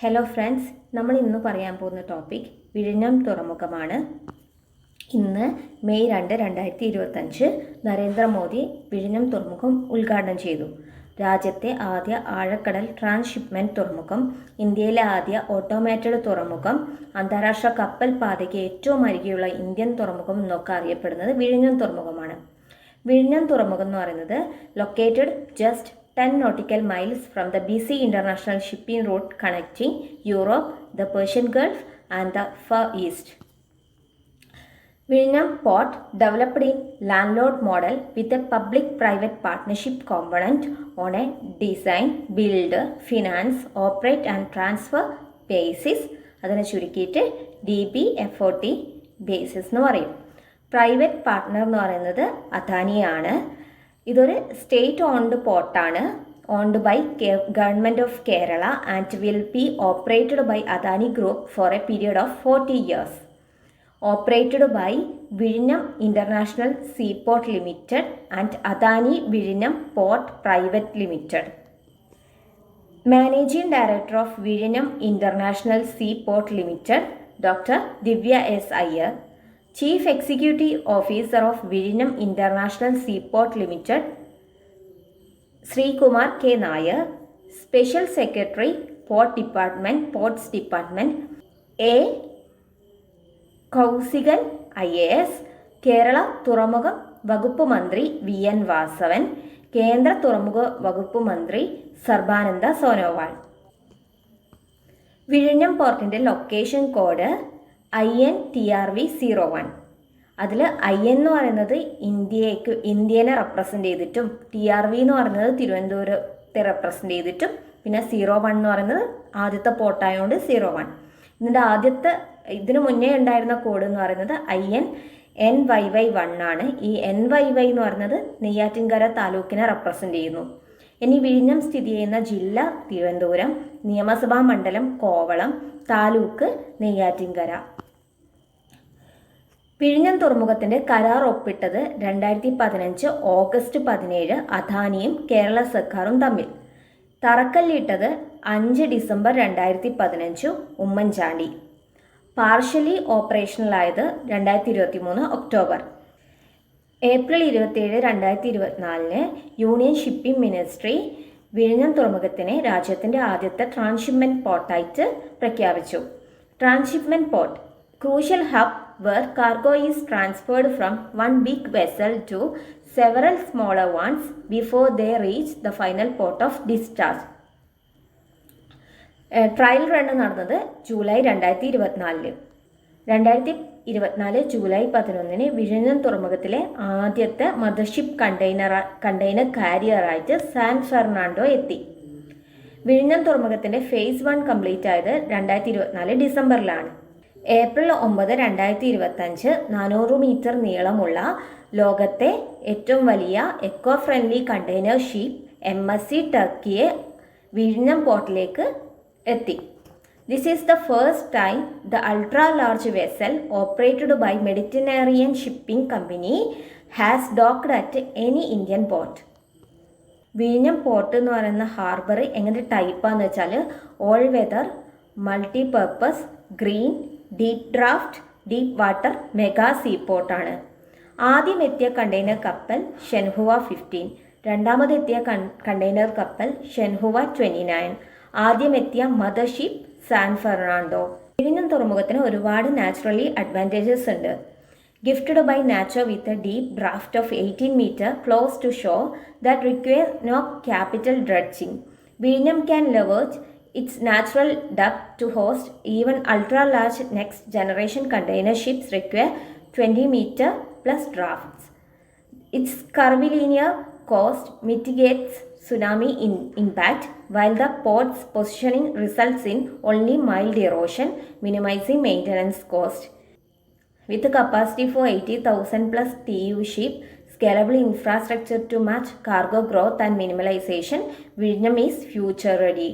Hello friends, നമ്മൾ ഇന്ന് പറയാൻ പോകുന്ന ടോപ്പിക് വിഴിഞ്ഞം തുറമുഖമാണ്. ഇന്ന് മെയ് 2, 2025 നരേന്ദ്രമോദി വിഴിഞ്ഞം തുറമുഖം ഉദ്ഘാടനം ചെയ്തു. രാജ്യത്തെ ആദ്യ ആഴക്കടൽ ട്രാൻസ്ഷിപ്മെൻറ്റ് തുറമുഖം, ഇന്ത്യയിലെ ആദ്യ ഓട്ടോമേറ്റഡ് തുറമുഖം, അന്താരാഷ്ട്ര കപ്പൽ പാതയ്ക്ക് ഏറ്റവും അരികെയുള്ള ഇന്ത്യൻ തുറമുഖം എന്നൊക്കെ അറിയപ്പെടുന്നത് വിഴിഞ്ഞം തുറമുഖമാണ്. വിഴിഞ്ഞം തുറമുഖം എന്ന് പറയുന്നത് located just 10 nautical miles from the BC international shipping route connecting Europe, the Persian Gulf and the Far East. Viഴിഞ്ഞം port developed in landlord model with a public-private partnership component on a design, build, finance, operate and transfer basis. അതിനെ ചുരുക്കിയിട്ട് DBFOT basis എന്ന് പറയും. Private partner എന്ന് പറയുന്നത് അദാനിയാണ്. ഇതൊരു state owned പോർട്ടാണ്, owned by government of Kerala and will be operated by Adani group for A period of 40 years. Operated by വിഴിഞ്ഞം international seaport limited and Adani വിഴിഞ്ഞം port private limited. Managing director of വിഴിഞ്ഞം international seaport limited doctor Divya S Iyer. Chief Executive Officer of Viഴിഞ്ഞം International Seaport Limited, Sri Kumar K. Nair. Special Secretary, Ports Department, A. കൗസികൻ IAS. Kerala തുറമുഖ വകുപ്പ് മന്ത്രി VN Vasavan. കേന്ദ്ര തുറമുഖ വകുപ്പ് മന്ത്രി സർബാനന്ദ സോനോവാൾ. വിഴിഞ്ഞം പോർട്ടിൻ്റെ ലൊക്കേഷൻ കോഡ് INTRV 01. അതിൽ IN എന്ന് പറയുന്നത് ഇന്ത്യനെ റെപ്രസെൻ്റ് ചെയ്തിട്ടും TRV എന്ന് പറയുന്നത് തിരുവനന്തപുരത്തെ റെപ്രസെൻ്റ് ചെയ്തിട്ടും പിന്നെ 01 എന്ന് പറയുന്നത് ആദ്യത്തെ പോർട്ടായതുകൊണ്ട് 01. ഇതിന് മുന്നേ ഉണ്ടായിരുന്ന കോഡ് എന്ന് പറയുന്നത് INNYY1 ആണ്. ഈ NYY എന്ന് പറയുന്നത് നെയ്യാറ്റിൻകര താലൂക്കിനെ റെപ്രസെൻ്റ് ചെയ്യുന്നു. ഇനി വിഴിഞ്ഞം സ്ഥിതി ചെയ്യുന്ന ജില്ല തിരുവനന്തപുരം, നിയമസഭാ മണ്ഡലം കോവളം, താലൂക്ക് നെയ്യാറ്റിൻകര. വിഴിഞ്ഞം തുറമുഖത്തിൻ്റെ കരാർ ഒപ്പിട്ടത് 2015 ഓഗസ്റ്റ് 17 അദാനിയും കേരള സർക്കാരും തമ്മിൽ. തറക്കല്ലിട്ടത് 5 ഡിസംബർ 2015 ഉമ്മൻചാണ്ടി. പാർഷ്യലി ഓപ്പറേഷണലായത് 2023 October. April 27, 2024 union shipping ministry വിഴിഞ്ഞം തുറമുഖത്തിനെ രാജ്യത്തിൻ്റെ ആദ്യത്തെ ട്രാൻസ്ഷിപ്മെൻറ്റ് പോർട്ടായിട്ട് പ്രഖ്യാപിച്ചു. Transhipment port, crucial hub where cargo is transferred from one big vessel to several smaller ones before they reach the final port of discharge. Trial run നടന്നത് July 2024. 2024 July 11 വിഴിഞ്ഞം തുറമുഖത്തിലെ ആദ്യത്തെ mothership container കാരിയറായിട്ട് San Fernando എത്തി. വിഴിഞ്ഞം തുറമുഖത്തിൻ്റെ face 1 complete ആയത് 2024 ഡിസംബറിലാണ്. April 9, 2025 400 metre നീളമുള്ള ലോകത്തെ ഏറ്റവും വലിയ eco friendly container ship MSC ടർക്കിയെ വിഴിഞ്ഞം പോർട്ടിലേക്ക് എത്തി. This is the first time the ultra-large vessel operated by Mediterranean Shipping Company has docked at any Indian port. വിഴിഞ്ഞം പോർട്ട് എന്ന് പറയുന്ന ഹാർബർ എങ്ങനെ ടൈപ്പാന്ന് വെച്ചാൽ all weather, multipurpose, green, deep draught, deep water, mega സീപോർട്ടാണ്. ആദ്യം എത്തിയ കണ്ടെയ്നർ കപ്പൽ ഷെൻഹുവ 15, രണ്ടാമതെത്തിയ കണ്ടെയ്നർ കപ്പൽ ഷെൻഹുവ 29, ആദ്യം എത്തിയ മദർഷിപ്പ് സാൻ ഫെർണാണ്ടോ. വിഴിഞ്ഞം തുറമുഖത്തിന് ഒരുപാട് നാച്ചുറലി അഡ്വാൻറ്റേജസ് ഉണ്ട്. Gifted by nature with a deep draught of 18 meter close to shore that require no capital dredging. വിഴിഞ്ഞം can leverage its natural depth to host even ultra-large next-generation container ships require 20 meter plus drafts. Its curvilinear coast mitigates tsunami impact, while the port's positioning results in only mild erosion, minimizing maintenance cost. With a capacity for 80,000 plus TEU ship, scalable infrastructure to match cargo growth and minimalization, Viഴിഞ്ഞം is future ready.